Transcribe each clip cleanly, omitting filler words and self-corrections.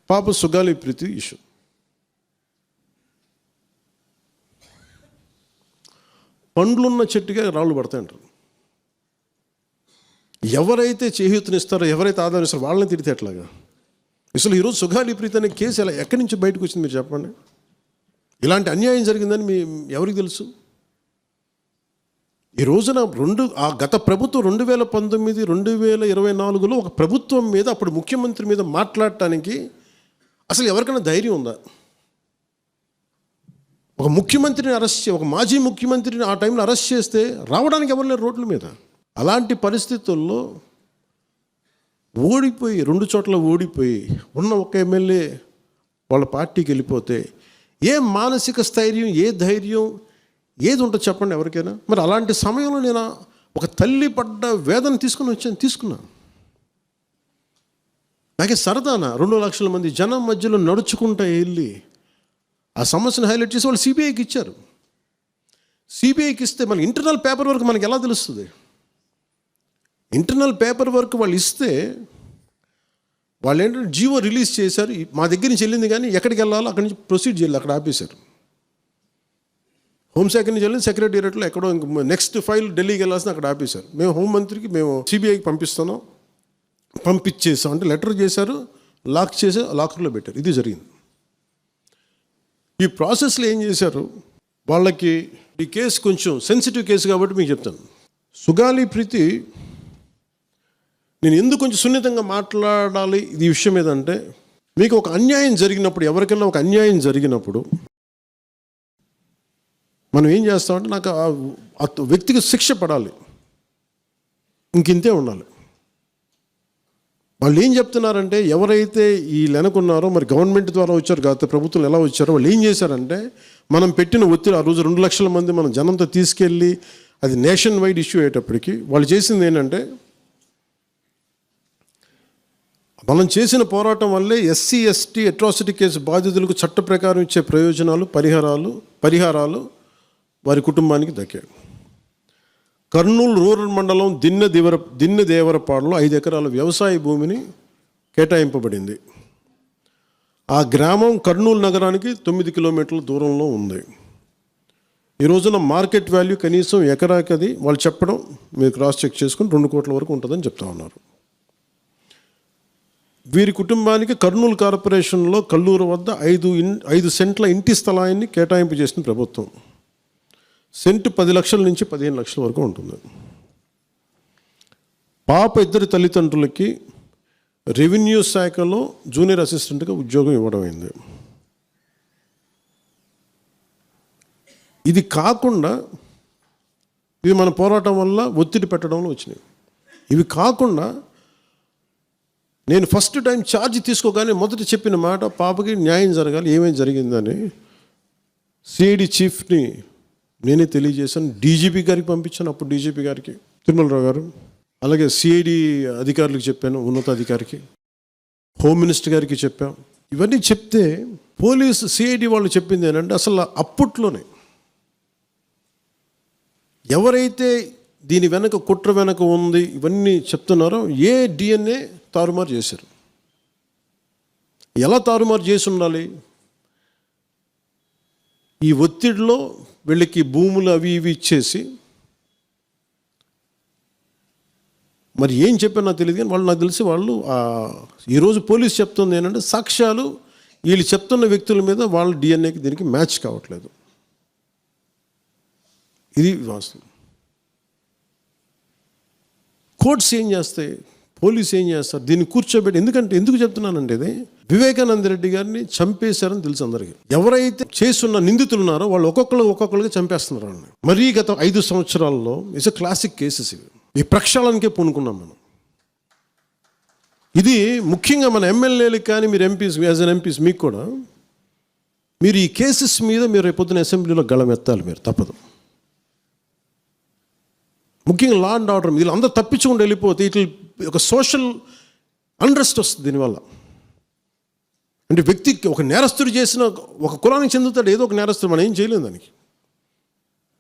పాప సుగాలి ప్రీతి ఇష్యూ. పండ్లున్న చెట్టుగా రాళ్ళు పడతాయంటారు. ఎవరైతే చేయూతనిస్తారో, ఎవరైతే ఆధారం ఇస్తారో వాళ్ళని తిడితే ఎట్లాగా? అసలు ఈరోజు సుగాలి ప్రీతి అనే కేసు ఎలా ఎక్కడి నుంచి బయటకు వచ్చింది మీరు చెప్పండి. ఇలాంటి అన్యాయం జరిగిందని ఎవరికి తెలుసు? ఈ రోజున గత ప్రభుత్వం 2019, 2024లో ఒక ప్రభుత్వం మీద, అప్పుడు ముఖ్యమంత్రి మీద మాట్లాడటానికి అసలు ఎవరికైనా ధైర్యం ఉందా? ఒక ముఖ్యమంత్రిని ఒక మాజీ ముఖ్యమంత్రిని ఆ టైంలో అరెస్ట్ చేస్తే రావడానికి ఎవరు లేరు రోడ్ల మీద. అలాంటి పరిస్థితుల్లో ఓడిపోయి 2 చోట్ల ఓడిపోయి ఉన్న ఒక ఎమ్మెల్యే వాళ్ళ పార్టీకి వెళ్ళిపోతే ఏ మానసిక స్థైర్యం, ఏ ధైర్యం, ఏది ఉంటుంది చెప్పండి ఎవరికైనా? మరి అలాంటి సమయంలో నేను ఒక తల్లి పడ్డ వేదన తీసుకున్నాను. నాకే సరదానా 2 లక్షల మంది జనం మధ్యలో నడుచుకుంటూ వెళ్ళి ఆ సమస్యను హైలైట్ చేసి వాళ్ళు సిబిఐకి ఇచ్చారు. సిబిఐకి ఇస్తే మన ఇంటర్నల్ పేపర్ వర్క్ మనకి ఎలా తెలుస్తుంది? ఇంటర్నల్ పేపర్ వర్క్ వాళ్ళు ఇస్తే వాళ్ళు ఏంటంటే జీవో రిలీజ్ చేశారు. మా దగ్గర నుంచి వెళ్ళింది కానీ ఎక్కడికి వెళ్ళాలో అక్కడి నుంచి ప్రొసీడ్ చేయాలి, అక్కడ ఆపేశారు. హోంశాఖ నుంచి వెళ్ళింది సెక్రటేరియట్లో ఎక్కడో నెక్స్ట్ ఫైల్ ఢిల్లీకి వెళ్ళాల్సిన అక్కడ ఆపేశారు. మేము హోంమంత్రికి సిబిఐకి పంపించేసాం అంటే లెటర్ చేశారు, లాక్ చేసి లాకర్లో పెట్టారు. ఇది జరిగింది. ఈ ప్రాసెస్లో ఏం చేశారు, వాళ్ళకి ఈ కేసు కొంచెం సెన్సిటివ్ కేసు కాబట్టి మీకు చెప్తాను. సుగాలి ప్రీతి నేను ఎందుకు కొంచెం సున్నితంగా మాట్లాడాలి ఈ విషయం ఏదంటే, మీకు ఒక అన్యాయం జరిగినప్పుడు, ఎవరికైనా ఒక అన్యాయం జరిగినప్పుడు మనం ఏం చేస్తామంటే, నాకు ఆ వ్యక్తికి శిక్ష పడాలి, ఇంకింతే ఉండాలి. వాళ్ళు ఏం చెప్తున్నారంటే, ఎవరైతే ఈ వెనకున్నారో, మరి గవర్నమెంట్ ద్వారా వచ్చారు, గత ప్రభుత్వం ఎలా వచ్చారో, వాళ్ళు ఏం చేశారంటే, మనం పెట్టిన ఒత్తిడి ఆ రోజు 2 లక్షల మంది మనం జనంతో తీసుకెళ్ళి అది నేషన్ వైడ్ ఇష్యూ అయ్యేటప్పటికి వాళ్ళు చేసింది ఏంటంటే, మనం చేసిన పోరాటం వల్లే ఎస్సీ ఎస్టీ అట్రాసిటీ కేసు బాధితులకు చట్ట ప్రకారం ఇచ్చే ప్రయోజనాలు, పరిహారాలు వారి కుటుంబానికి దక్కాయి. కర్నూలు రూరల్ మండలం దిన్నెదేవరపాడులో 5 ఎకరాల వ్యవసాయ భూమిని కేటాయింపబడింది. ఆ గ్రామం కర్నూలు నగరానికి 9 కిలోమీటర్ల దూరంలో ఉంది. ఈ రోజున మార్కెట్ వాల్యూ కనీసం ఎకరాకి వాళ్ళు చెప్పడం మీరు క్రాస్ చెక్ చేసుకుని 2 కోట్ల వరకు ఉంటుందని చెప్తా ఉన్నారు. వీరి కుటుంబానికి కర్నూలు కార్పొరేషన్లో కల్లూరు వద్ద 5 సెంట్ల ఇంటి స్థలాన్ని కేటాయింపు చేసిన ప్రభుత్వం. సెంటు 10 లక్షల నుంచి 15 లక్షల వరకు ఉంటుంది. పాప 2 తల్లిదండ్రులకి రెవెన్యూ శాఖలో జూనియర్ అసిస్టెంట్గా ఉద్యోగం ఇవ్వడం అయింది. ఇది కాకుండా ఇవి మన పోరాటం వల్ల ఒత్తిడి పెట్టడంలో వచ్చినాయి. ఇవి కాకుండా నేను ఫస్ట్ టైం ఛార్జ్ తీసుకోగానే మొదట చెప్పిన మాట, పాపకి న్యాయం జరగాలి, ఏమేమి జరిగిందని సిఐడి చీఫ్ని నేనే తెలియజేశాను. డీజీపీ గారికి పంపించాను, అప్పుడు డీజీపీ గారికి తిరుమలరావు గారు, అలాగే సిఐడి అధికారులకు చెప్పాను, ఉన్నతాధికారికి, హోమ్ మినిస్టర్ గారికి చెప్పాం. ఇవన్నీ చెప్తే పోలీసు సిఐడి వాళ్ళు చెప్పింది ఏంటంటే, అసలు అప్పట్లోనే ఎవరైతే దీని వెనక కుట్ర వెనక ఉంది ఇవన్నీ చెప్తున్నారో ఏ డిఎన్ఏ తారుమారు చేశారు. ఎలా తారుమారు చేసి ఉండాలి? ఈ ఒత్తిడిలో వీళ్ళకి భూములు అవి ఇవి ఇచ్చేసి, మరి ఏం చెప్పారు నాకు తెలియదు కానీ వాళ్ళు, నాకు తెలిసి వాళ్ళు ఈరోజు పోలీసు చెప్తుంది ఏంటంటే, సాక్ష్యాలు వీళ్ళు చెప్తున్న వ్యక్తుల మీద వాళ్ళ డిఎన్ఏకి దీనికి మ్యాచ్ కావట్లేదు. ఇది వాస్తవం. కోర్ట్స్ ఏం చేస్తాయి, పోలీసు ఏం చేస్తారు, దీన్ని కూర్చోబెట్టి. ఎందుకు చెప్తున్నానంటే, ఇది వివేకానంద రెడ్డి గారిని చంపేశారని తెలుసు అందరికీ. ఎవరైతే చేస్తున్న నిందితులు ఉన్నారో వాళ్ళు ఒక్కొక్కరుగా చంపేస్తున్నారు వాళ్ళని. మరీ గత 5 సంవత్సరాల్లో ఇట్స్ ఎ క్లాసిక్ కేసెస్ ఇవి. ఈ ప్రక్షాళనకే పూనుకున్నాం మనం. ఇది ముఖ్యంగా మన ఎమ్మెల్యేలకు కానీ, మీరు ఎంపీస్, యాజ్ అన్ ఎంపీస్ మీకు కూడా, మీరు ఈ కేసెస్ మీద మీరు రేపొద్దున అసెంబ్లీలో గళం ఎత్తాలి, మీరు తప్పదు. ముఖ్యంగా లా అండ్ ఆర్డర్, వీళ్ళు అందరూ తప్పించుకుంటూ వెళ్ళిపోతే ఇట్లా ఒక సోషల్ అన్రెస్ట్ వస్తుంది దీనివల్ల. అంటే వ్యక్తికి ఒక నేరస్తుడు చేసిన, ఒక కులానికి చెందుతాడు ఏదో ఒక నేరస్తుడు, మనం ఏం చేయలేము దానికి.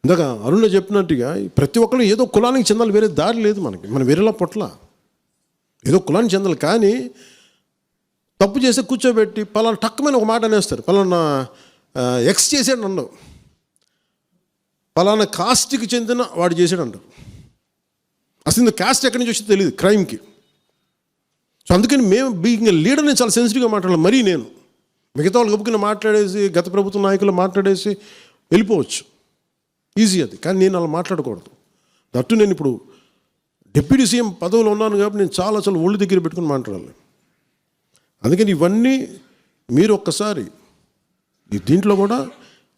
ఇందాక అరుణ చెప్పినట్టుగా ప్రతి ఒక్కరు ఏదో కులానికి చెందాలి, వేరే దారి లేదు మనకి. మనం వేరేలా పొట్ల ఏదో కులానికి చెందాలి. కానీ తప్పు చేస్తే కూర్చోబెట్టి పలానా టక్కమైన ఒక మాట అనేస్తారు. పలానా ఎక్స్ చేసాడు నన్ను, పలానా కాస్ట్కి చెందిన వాడు చేసాడు అంటారు. అసలు ఇంత కాస్ట్ ఎక్కడి నుంచి వచ్చిందో తెలియదు క్రైమ్కి. సో అందుకని మేము బీయింగ్ లీడర్ నేను చాలా సెన్సిటివ్గా మాట్లాడాలి. మరీ నేను మిగతా వాళ్ళు గబుకుని మాట్లాడేసి గత ప్రభుత్వ నాయకులు మాట్లాడేసి వెళ్ళిపోవచ్చు, ఈజీ అది. కానీ నేను అలా మాట్లాడకూడదు. దట్టు నేను ఇప్పుడు డిప్యూటీ సీఎం పదవిలో ఉన్నాను కాబట్టి నేను చాలా ఒళ్ళు దగ్గర పెట్టుకుని మాట్లాడాలి. అందుకని ఇవన్నీ మీరు ఒక్కసారి దీంట్లో కూడా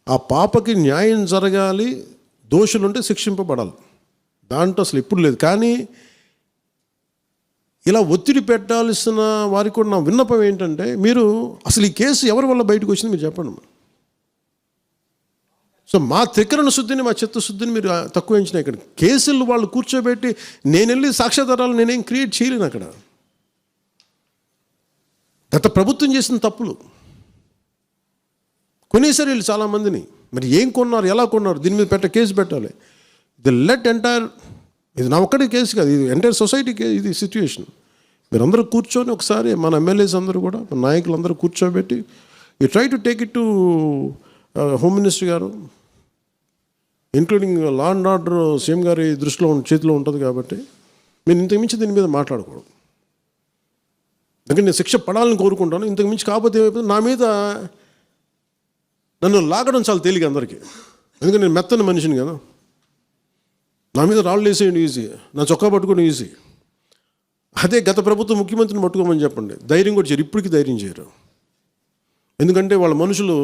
ఆ పాపకి న్యాయం జరగాలి, దోషులుంటే శిక్షింపబడాలి, దాంట్లో అసలు ఎప్పుడు లేదు. కానీ ఇలా ఒత్తిడి పెట్టాల్సిన వారికి కూడా నా విన్నపం ఏంటంటే, మీరు అసలు ఈ కేసు ఎవరి వల్ల బయటకు వచ్చింది మీరు చెప్పండి. సో మా త్రికరణ శుద్ధిని, మా చిత్తశుద్ధిని మీరు తక్కువ ఎంచిన. ఇక్కడ కేసులు వాళ్ళు కూర్చోబెట్టి నేను వెళ్ళి సాక్ష్యాధారాలు నేనేం క్రియేట్ చేయలేను. అక్కడ గత ప్రభుత్వం చేసిన తప్పులు కొనేసారు వీళ్ళు చాలామందిని. మరి ఏం కొన్నారు, ఎలా కొన్నారు, దీని మీద కేసు పెట్టాలి. ది లెట్ ఎంటైర్, ఇది నా ఒక్కడి కేసు కాదు, ఇది ఎంటైర్ సొసైటీకి ఇది సిచ్యువేషన్. మీరందరూ కూర్చొని ఒకసారి మన ఎమ్మెల్యేస్ అందరూ కూడా, మన నాయకులందరూ కూర్చోబెట్టి you try to take it to home minister గారు, including law and order CM గారి దృష్టిలో చేతిలో ఉంటుంది. కాబట్టి మీరు ఇంతకుమించి దీని మీద మాట్లాడకూడదు. ఎందుకంటే నేను శిక్ష పడాలని కోరుకుంటాను. ఇంతకుమించి కాకపోతే ఏమైపోతుంది, నా మీద నన్ను లాగడం చాలా తేలిక అందరికీ. ఎందుకంటే నేను మెత్తని మనిషిని కదా, నా మీద రాళ్ళు వేసేయండి ఈజీ, నా చొక్కా పట్టుకోవడం ఈజీ. అదే గత ప్రభుత్వం ముఖ్యమంత్రిని పట్టుకోమని చెప్పండి, ధైర్యం కూడా చేయరు, ఇప్పటికీ ధైర్యం చేయరు. ఎందుకంటే వాళ్ళ మనుషులు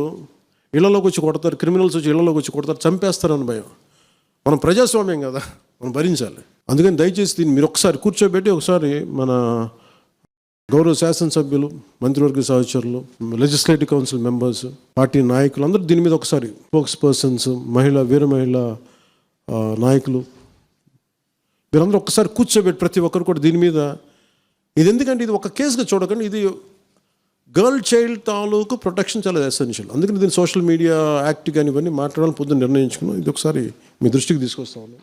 ఇళ్లలోకి వచ్చి కొడతారు, క్రిమినల్స్ వచ్చి ఇళ్లలోకి వచ్చి కొడతారు, చంపేస్తారని భయం. మనం ప్రజాస్వామ్యం కదా, మనం భరించాలి. అందుకని దయచేసి దీన్ని మీరు ఒకసారి కూర్చోబెట్టి ఒకసారి మన గౌరవ శాసనసభ్యులు, మంత్రివర్గ సహచరులు, లెజిస్లేటివ్ కౌన్సిల్ మెంబర్స్, పార్టీ నాయకులు అందరూ దీని మీద ఒకసారి, స్పోక్స్ పర్సన్స్, వీర మహిళ నాయకులు, మీరందరూ ఒక్కసారి కూర్చోబెట్టి ప్రతి ఒక్కరు కూడా దీని మీద, ఇది ఎందుకంటే ఇది ఒక కేసుగా చూడకండి, ఇది గర్ల్ చైల్డ్ తాలూకు ప్రొటెక్షన్ చాలా ఎసెన్షియల్. అందుకని దీన్ని సోషల్ మీడియా యాక్ట్ కానీ ఇవన్నీ మాట్లాడాలని పొద్దున్న నిర్ణయించుకున్నాం. ఇది ఒకసారి మీ దృష్టికి తీసుకొస్తా ఉన్నాం.